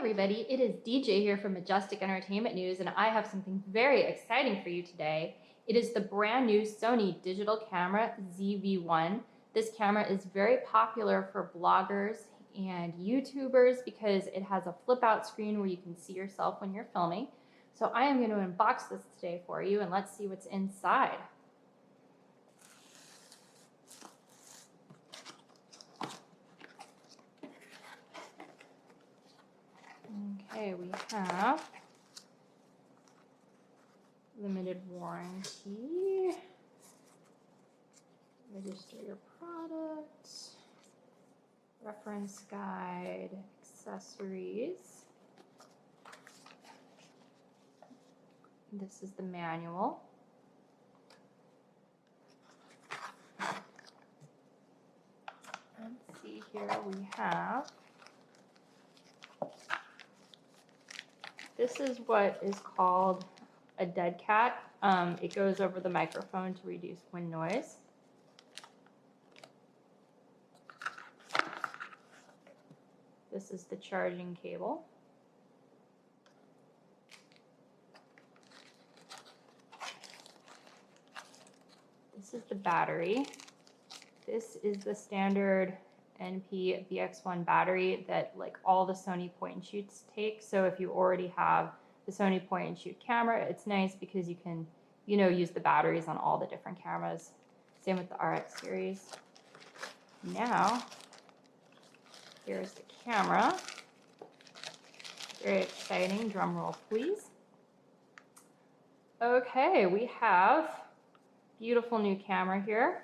everybody, it is DJ here from Majestic Entertainment News, and I have something very exciting for you today. It is the brand new Sony digital camera ZV-1. This camera is very popular for bloggers and YouTubers because it has a flip out screen where you can see yourself when you're filming. So I am going to unbox this today for you, and let's see what's inside. Okay, we have limited warranty, register your product, reference guide, accessories. This is the manual. Let's see here, we have, this is what is called a dead cat. It goes over the microphone to reduce wind noise. This is the charging cable. This is the battery. This is the standard NP VX1 battery that like all the Sony point and shoots take. So if you already have the Sony point and shoot camera, it's nice because you can, use the batteries on all the different cameras. Same with the RX series. Now, here's the camera. Very exciting, drum roll please. Okay, we have beautiful new camera here.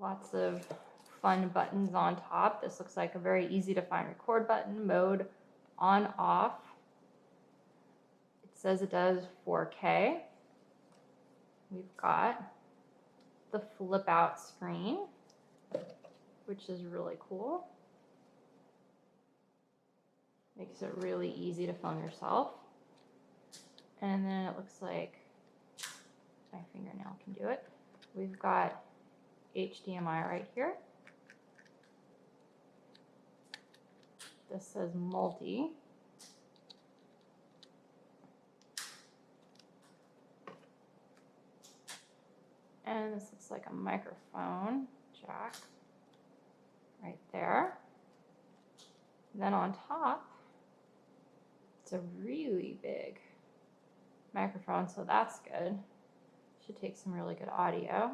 Lots of fun buttons on top. This looks like a very easy to find record button, mode on, off. It says it does 4K. We've got the flip out screen, which is really cool. Makes it really easy to film yourself. And then it looks like my fingernail can do it. We've got HDMI right here. This says multi. And this looks like a microphone jack right there. And then on top, it's a really big microphone, so that's good. Should take some really good audio.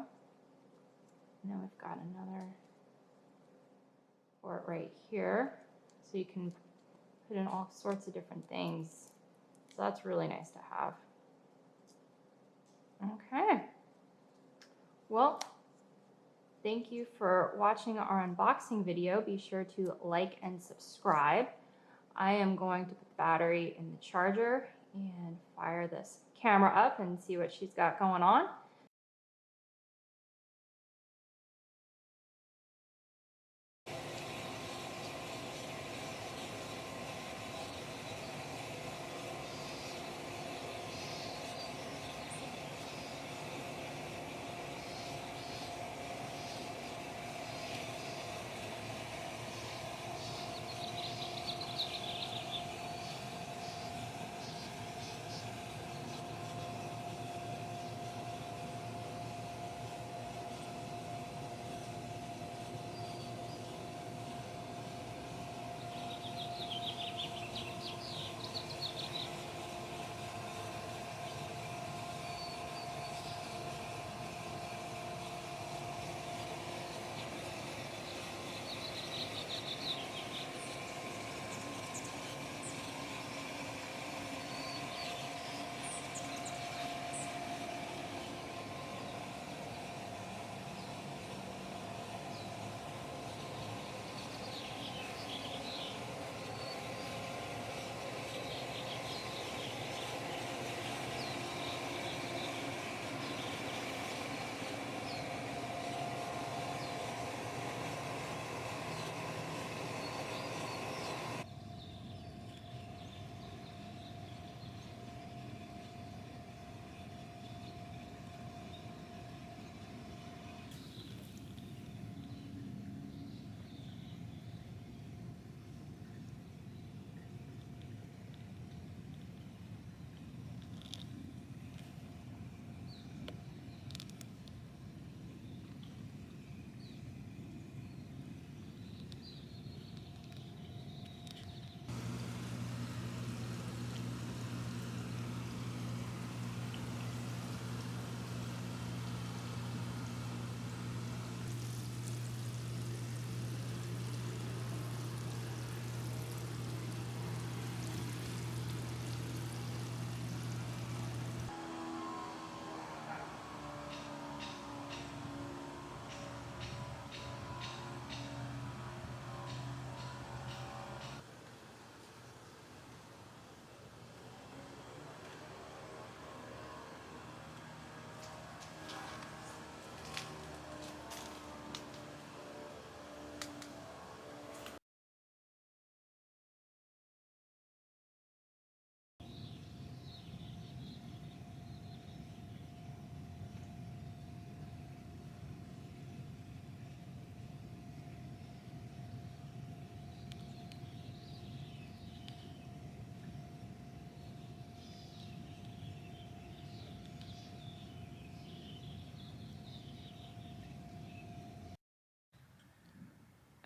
And then we've got another port right here, so you can put in all sorts of different things. So that's really nice to have. Okay. Well, thank you for watching our unboxing video. Be sure to like and subscribe. I am going to put the battery in the charger and fire this camera up and see what she's got going on.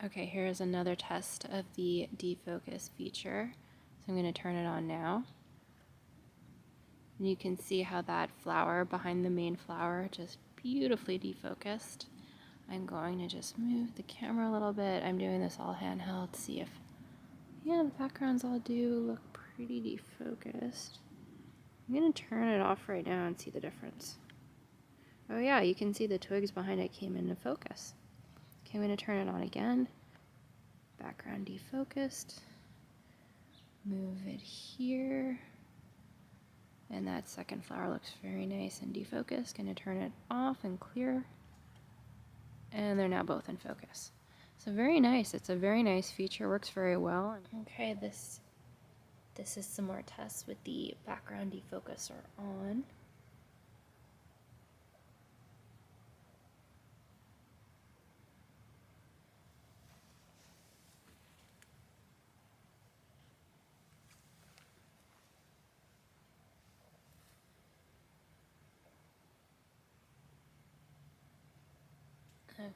Okay, here's another test of the defocus feature. So I'm going to turn it on now. And you can see how that flower behind the main flower just beautifully defocused. I'm going to just move the camera a little bit. I'm doing this all handheld to see if, yeah, the backgrounds all do look pretty defocused. I'm going to turn it off right now and see the difference. Oh yeah, you can see the twigs behind it came into focus. Okay, I'm going to turn it on again. Background defocused. Move it here. And that second flower looks very nice and defocused. Going to turn it off and clear. And they're now both in focus. So very nice. It's a very nice feature. Works very well. Okay, this is some more tests with the background defocuser on.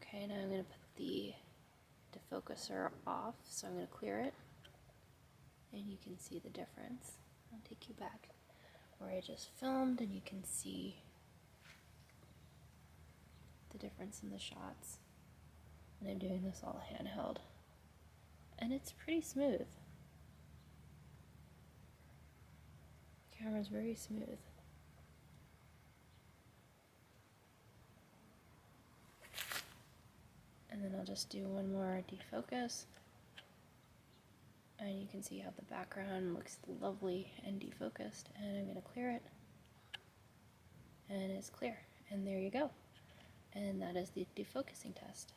Okay, now I'm going to put the defocuser off, so I'm going to clear it. And you can see the difference. I'll take you back where I just filmed, and you can see the difference in the shots. And I'm doing this all handheld. And it's pretty smooth. The camera's very smooth. And then I'll just do one more defocus. And you can see how the background looks lovely and defocused. And I'm going to clear it. And it's clear. And there you go. And that is the defocusing test.